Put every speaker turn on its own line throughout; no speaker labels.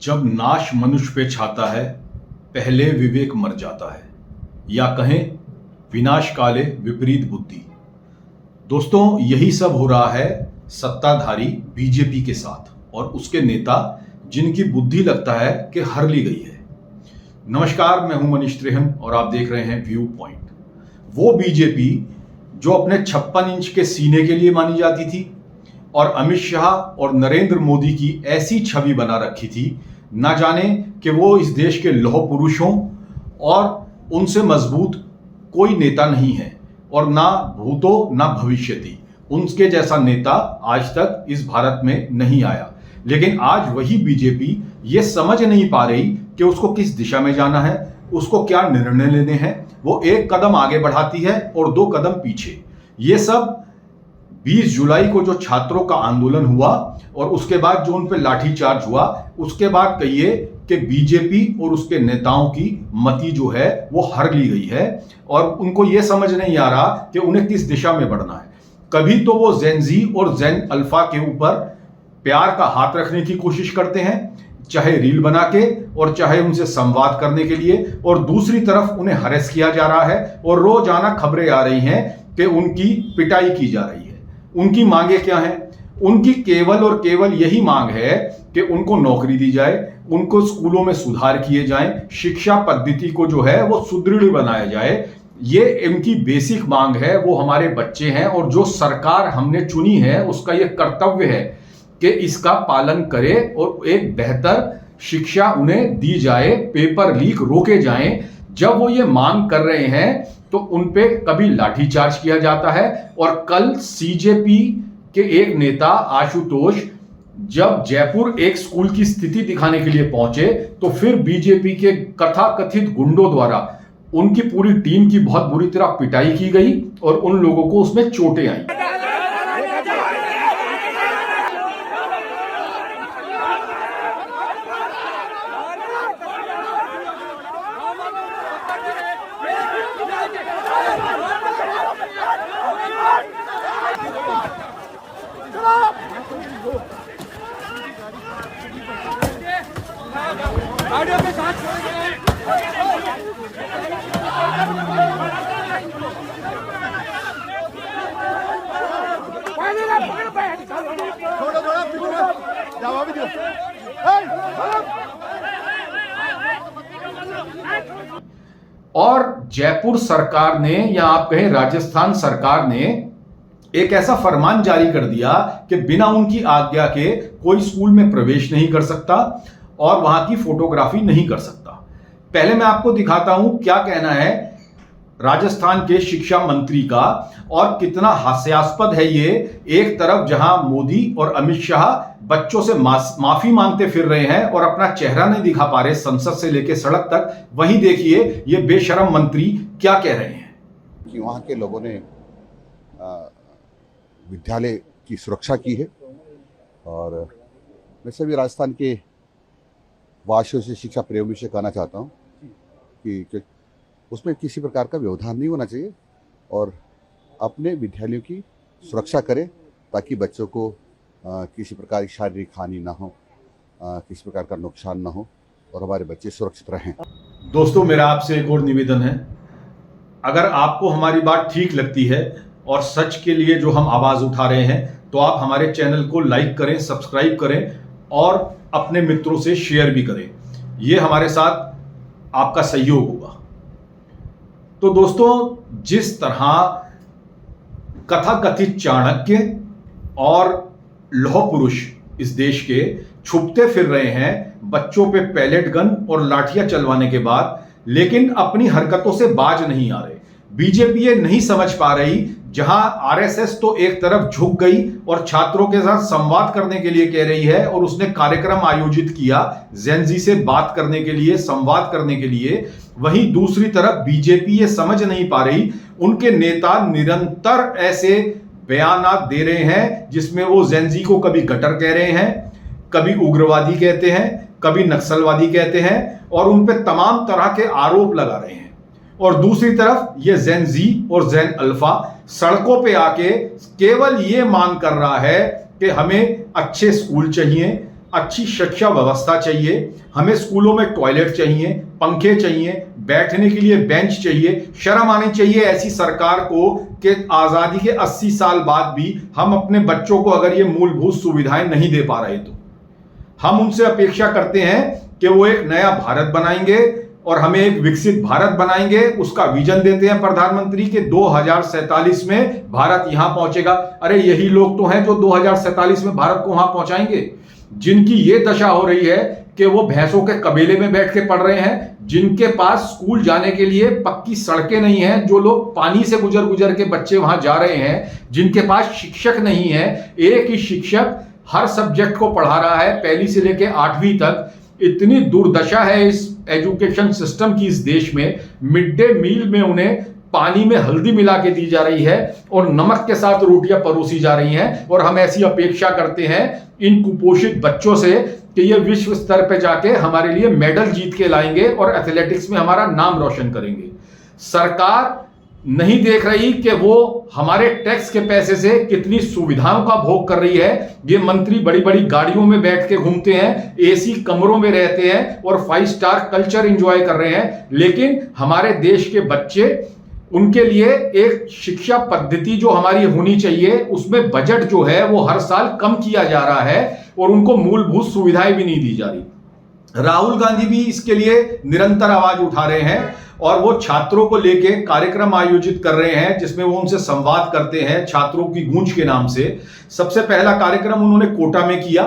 जब नाश मनुष्य पे छाता है, पहले विवेक मर जाता है, या कहें विनाश काले विपरीत बुद्धि। दोस्तों, यही सब हो रहा है सत्ताधारी बीजेपी के साथ और उसके नेता जिनकी बुद्धि लगता है कि हर ली गई है। नमस्कार, मैं हूं मनीष त्रेहन और आप देख रहे हैं व्यू पॉइंट। वो बीजेपी जो अपने 56 इंच के सीने के लिए मानी जाती थी और अमित शाह और नरेंद्र मोदी की ऐसी छवि बना रखी थी, ना जाने कि वो इस देश के लौह पुरुषों और उनसे मजबूत कोई नेता नहीं है और ना भूतो ना भविष्यति उनके जैसा नेता आज तक इस भारत में नहीं आया। लेकिन आज वही बीजेपी ये समझ नहीं पा रही कि उसको किस दिशा में जाना है, उसको क्या निर्णय लेने हैं। वो एक कदम आगे बढ़ाती है और 2 कदम पीछे। ये सब 20 जुलाई को जो छात्रों का आंदोलन हुआ और उसके बाद जो उन पर लाठीचार्ज हुआ, उसके बाद कहिए कि बीजेपी और उसके नेताओं की मति जो है वो हर ली गई है और उनको ये समझ नहीं आ रहा कि उन्हें किस दिशा में बढ़ना है। कभी तो वो जेन जी और जेन अल्फा के ऊपर प्यार का हाथ रखने की कोशिश करते हैं, चाहे रील बना के और चाहे उनसे संवाद करने के लिए, और दूसरी तरफ उन्हें हरेस किया जा रहा है और रोजाना खबरें आ रही हैं कि उनकी पिटाई की जा रही है। उनकी मांगे क्या हैं? उनकी केवल और केवल यही मांग है कि उनको नौकरी दी जाए, उनको स्कूलों में सुधार किए जाएं, शिक्षा पद्धति को जो है वो सुदृढ़ बनाया जाए। ये इनकी बेसिक मांग है। वो हमारे बच्चे हैं और जो सरकार हमने चुनी है उसका ये कर्तव्य है कि इसका पालन करे और एक बेहतर शिक्षा उन्हें दी जाए, पेपर लीक रोके जाएं। जब वो ये मांग कर रहे हैं तो उन पे कभी लाठीचार्ज किया जाता है। और कल सीजेपी के एक नेता आशुतोष जब जयपुर एक स्कूल की स्थिति दिखाने के लिए पहुंचे तो फिर बीजेपी के कथाकथित गुंडों द्वारा उनकी पूरी टीम की बहुत बुरी तरह पिटाई की गई और उन लोगों को उसमें चोटें आई। और जयपुर सरकार ने या आप कहें राजस्थान सरकार ने एक ऐसा फरमान जारी कर दिया कि बिना उनकी आज्ञा के कोई स्कूल में प्रवेश नहीं कर सकता और वहां की फोटोग्राफी नहीं कर सकता। पहले मैं आपको दिखाता हूं क्या कहना है राजस्थान के शिक्षा मंत्री का और कितना हास्यास्पद है ये। एक तरफ जहां मोदी और अमित शाह बच्चों से माफी मांगते फिर रहे हैं और अपना चेहरा नहीं दिखा पा रहे संसद से लेकर सड़क तक, वहीं देखिए ये बेशरम मंत्री क्या कह रहे हैं
कि वहां के लोगों ने विद्यालय की सुरक्षा की है और मैं सभी राजस्थान के वासियों से, शिक्षा प्रेमियों से कहना चाहता हूं कि उसमें किसी प्रकार का व्यवधान नहीं होना चाहिए और अपने विद्यालयों की सुरक्षा करें ताकि बच्चों को किसी प्रकार की शारीरिक हानि ना हो, किसी प्रकार का नुकसान ना हो और हमारे बच्चे सुरक्षित रहें।
दोस्तों, मेरा आपसे एक और निवेदन है, अगर आपको हमारी बात ठीक लगती है और सच के लिए जो हम आवाज उठा रहे हैं तो आप हमारे चैनल को लाइक करें, सब्सक्राइब करें और अपने मित्रों से शेयर भी करें। ये हमारे साथ आपका सहयोग होगा। तो दोस्तों, जिस तरह कथाकथित चाणक्य और लौह पुरुष इस देश के छुपते फिर रहे हैं बच्चों पे पैलेट गन और लाठियां चलवाने के बाद, लेकिन अपनी हरकतों से बाज नहीं आ रहे। बीजेपी ये नहीं समझ पा रही, जहां आरएसएस तो एक तरफ झुक गई और छात्रों के साथ संवाद करने के लिए कह रही है और उसने कार्यक्रम आयोजित किया जेन जी से बात करने के लिए, संवाद करने के लिए, वहीं दूसरी तरफ बीजेपी ये समझ नहीं पा रही, उनके नेता निरंतर ऐसे बयानात दे रहे हैं जिसमें वो जेन जी को कभी गटर कह रहे हैं, कभी उग्रवादी कहते हैं, कभी नक्सलवादी कहते हैं और उन पे तमाम तरह के आरोप लगा रहे हैं। और दूसरी तरफ ये जेन जी और जेन अल्फा सड़कों पे आके केवल ये मांग कर रहा है कि हमें अच्छे स्कूल चाहिए, अच्छी शिक्षा व्यवस्था चाहिए, हमें स्कूलों में टॉयलेट चाहिए, पंखे चाहिए, बैठने के लिए बेंच चाहिए। शर्म आनी चाहिए ऐसी सरकार को कि आजादी के 80 साल बाद भी हम अपने बच्चों को अगर ये मूलभूत सुविधाएं नहीं दे पा रहे तो हम उनसे अपेक्षा करते हैं कि वो एक नया भारत बनाएंगे और हमें एक विकसित भारत बनाएंगे। उसका विजन देते हैं प्रधानमंत्री के 2047 में भारत यहां पहुंचेगा। अरे यही लोग तो हैं जो 2047 में भारत को वहां पहुंचाएंगे, जिनकी ये दशा हो रही है कि वो भैंसों के कबीले में बैठ के पढ़ रहे हैं, जिनके पास स्कूल जाने के लिए पक्की सड़कें नहीं हैं, जो लोग पानी से गुजर गुजर के बच्चे वहां जा रहे हैं, जिनके पास शिक्षक नहीं है, एक ही शिक्षक हर सब्जेक्ट को पढ़ा रहा है पहली से लेकर 8वीं तक। इतनी दुर्दशा है इस एजुकेशन सिस्टम की इस देश में। मिड डे मील में उन्हें पानी में हल्दी मिला के दी जा रही है और नमक के साथ रोटियां परोसी जा रही हैं, और हम ऐसी अपेक्षा करते हैं इन कुपोषित बच्चों से कि ये विश्व स्तर पे जाके हमारे लिए मेडल जीत के लाएंगे और एथलेटिक्स में हमारा नाम रोशन करेंगे। सरकार नहीं देख रही कि वो हमारे टैक्स के पैसे से कितनी सुविधाओं का भोग कर रही है। ये मंत्री बड़ी बड़ी गाड़ियों में बैठ के घूमते हैं, एसी कमरों में रहते हैं और 5 स्टार कल्चर एंजॉय कर रहे हैं, लेकिन हमारे देश के बच्चे, उनके लिए एक शिक्षा पद्धति जो हमारी होनी चाहिए उसमें बजट जो है वो हर साल कम किया जा रहा है और उनको मूलभूत सुविधाएं भी नहीं दी जा रही। राहुल गांधी भी इसके लिए निरंतर आवाज उठा रहे हैं और वो छात्रों को लेके कार्यक्रम आयोजित कर रहे हैं जिसमें वो उनसे संवाद करते हैं छात्रों की गूंज के नाम से। सबसे पहला कार्यक्रम उन्होंने कोटा में किया,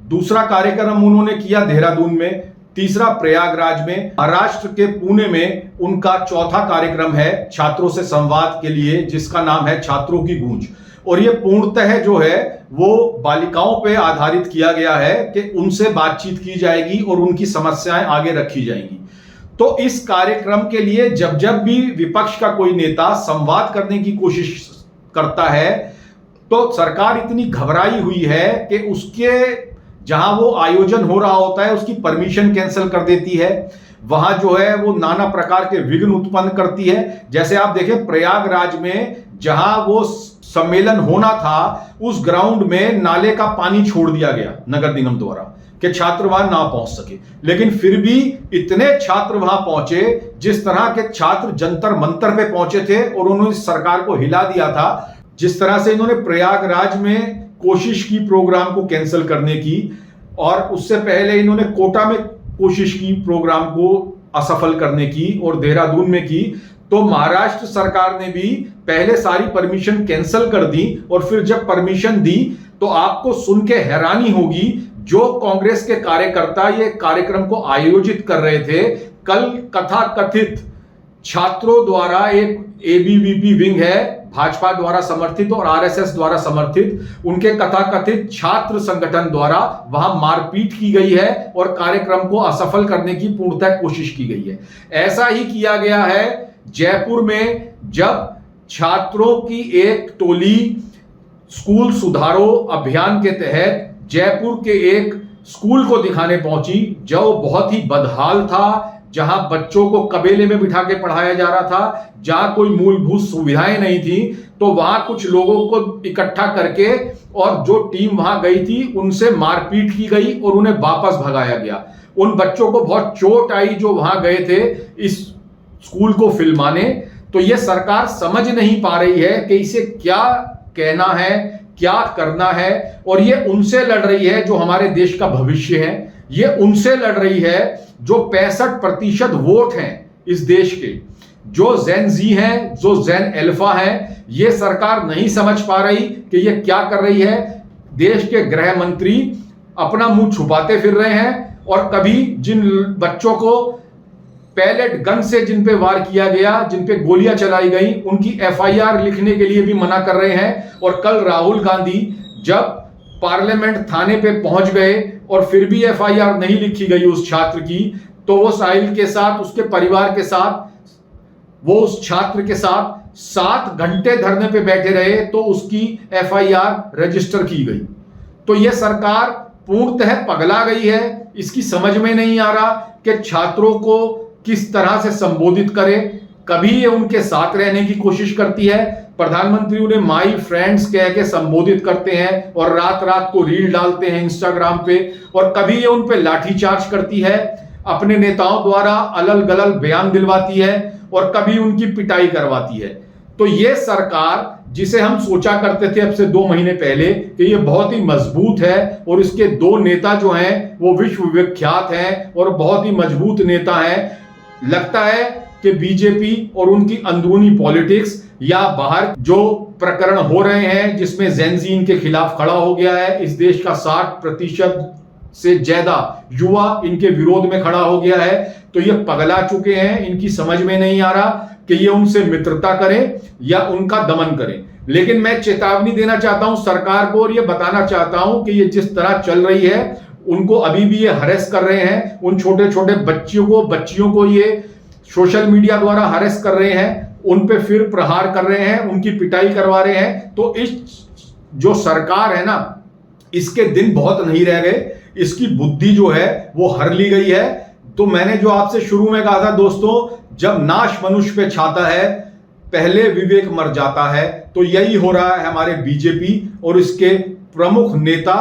दूसरा कार्यक्रम उन्होंने किया देहरादून में, तीसरा प्रयागराज में, महाराष्ट्र के पुणे में उनका चौथा कार्यक्रम है छात्रों से संवाद के लिए जिसका नाम है छात्रों की गूंज। और ये पूर्णतः जो है वो बालिकाओं पे आधारित किया गया है कि उनसे बातचीत की जाएगी और उनकी समस्याएं आगे रखी जाएंगी। तो इस कार्यक्रम के लिए जब जब भी विपक्ष का कोई नेता संवाद करने की कोशिश करता है तो सरकार इतनी घबराई हुई है कि उसके जहां वो आयोजन हो रहा होता है उसकी परमिशन कैंसिल कर देती है। वहां जो है वो नाना प्रकार के विघ्न उत्पन्न करती है। जैसे आप देखें प्रयागराज में जहां वो सम्मेलन होना था उस ग्राउंड में नाले का पानी छोड़ दिया गया नगर निगम द्वारा कि छात्र वहां ना पहुंच सके, लेकिन फिर भी इतने छात्र वहां पहुंचे, जिस तरह के छात्र जंतर मंतर पे पहुंचे थे और उन्होंने सरकार को हिला दिया था। जिस तरह से इन्होंने प्रयागराज में कोशिश की प्रोग्राम को कैंसिल करने की और उससे पहले इन्होंने कोटा में कोशिश की प्रोग्राम को असफल करने की और देहरादून में की, तो महाराष्ट्र सरकार ने भी पहले सारी परमिशन कैंसिल कर दी और फिर जब परमिशन दी तो आपको सुन के हैरानी होगी, जो कांग्रेस के कार्यकर्ता ये कार्यक्रम को आयोजित कर रहे थे, कल कथा कथित छात्रों द्वारा एक एबीवीपी विंग है भाजपा द्वारा समर्थित और आरएसएस द्वारा समर्थित, उनके कथाकथित छात्र संगठन द्वारा वहां मारपीट की गई है और कार्यक्रम को असफल करने की पूर्णतः कोशिश की गई है। ऐसा ही किया गया है जयपुर में, जब छात्रों की एक टोली स्कूल सुधारो अभियान के तहत जयपुर के एक स्कूल को दिखाने पहुंची जो बहुत ही बदहाल था, जहां बच्चों को कबेले में बिठा के पढ़ाया जा रहा था, जहां कोई मूलभूत सुविधाएं नहीं थी। तो वहां कुछ लोगों को इकट्ठा करके और जो टीम वहां गई थी उनसे मारपीट की गई और उन्हें वापस भगाया गया। उन बच्चों को बहुत चोट आई जो वहां गए थे इस स्कूल को फिल्माने। तो यह सरकार समझ नहीं पा रही है कि इसे क्या कहना है, क्या करना है, और ये उनसे लड़ रही है जो हमारे देश का भविष्य है। ये उनसे लड़ रही है जो 65% वोट हैं इस देश के, जो जेन जी हैं, जो जेन अल्फा हैं। ये सरकार नहीं समझ पा रही कि ये क्या कर रही है। देश के गृह मंत्री अपना मुंह छुपाते फिर रहे हैं और कभी जिन बच्चों को पैलेट गन से जिन पे वार किया गया, जिन पे गोलियां चलाई गई, उनकी एफआईआर लिखने के लिए भी मना कर रहे हैं। और कल राहुल गांधी जब पार्लियामेंट थाने पे पहुंच गए और फिर भी एफआईआर नहीं लिखी गई उस छात्र की, तो वो साहिल के साथ, उसके परिवार के साथ, वो उस छात्र के साथ 7 घंटे धरने पे बैठे रहे तो उसकी एफआईआर रजिस्टर की गई। तो ये सरकार पूर्णतः पगला गई है। इसकी समझ में नहीं आ रहा कि छात्रों को किस तरह से संबोधित करे। कभी ये उनके साथ रहने की कोशिश करती है, प्रधानमंत्री उन्हें माई फ्रेंड्स कह के संबोधित करते हैं और रात रात को रील डालते हैं इंस्टाग्राम पे, और कभी ये उन पे लाठीचार्ज करती है, अपने नेताओं द्वारा अलल गलल बयान दिलवाती है और कभी उनकी पिटाई करवाती है। तो ये सरकार, जिसे हम सोचा करते थे अब से 2 महीने पहले कि ये बहुत ही मजबूत है और इसके 2 नेता जो हैं वो विश्व विख्यात हैं और बहुत ही मजबूत नेता हैं, लगता है कि बीजेपी और उनकी अंदरूनी पॉलिटिक्स या बाहर जो प्रकरण हो रहे हैं जिसमें जेनजी इनके खिलाफ खड़ा हो गया है, इस देश का 60% से ज्यादा युवा इनके विरोध में खड़ा हो गया है, तो ये पगला चुके हैं। इनकी समझ में नहीं आ रहा कि ये उनसे मित्रता करें या उनका दमन करें। लेकिन मैं चेतावनी देना चाहता हूं सरकार को और ये बताना चाहता हूं कि ये जिस तरह चल रही है, उनको अभी भी ये हरेस कर रहे हैं। उन छोटे छोटे बच्चियों को ये सोशल मीडिया द्वारा हरेस कर रहे हैं, उन पे फिर प्रहार कर रहे हैं, उनकी पिटाई करवा रहे हैं। तो इस जो सरकार है ना, इसके दिन बहुत नहीं रह गए, इसकी बुद्धि जो है वो हर ली गई है। तो मैंने जो आपसे शुरू में कहा था दोस्तों, जब नाश मनुष्य पे छाता है पहले विवेक मर जाता है, तो यही हो रहा है हमारे बीजेपी और इसके प्रमुख नेता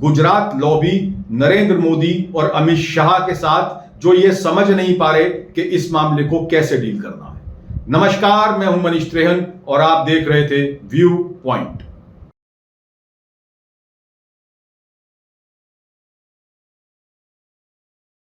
गुजरात लॉबी नरेंद्र मोदी और अमित शाह के साथ, जो ये समझ नहीं पा रहे कि इस मामले को कैसे डील करना है। नमस्कार, मैं हूं मनीष त्रेहन और आप देख रहे थे व्यू पॉइंट।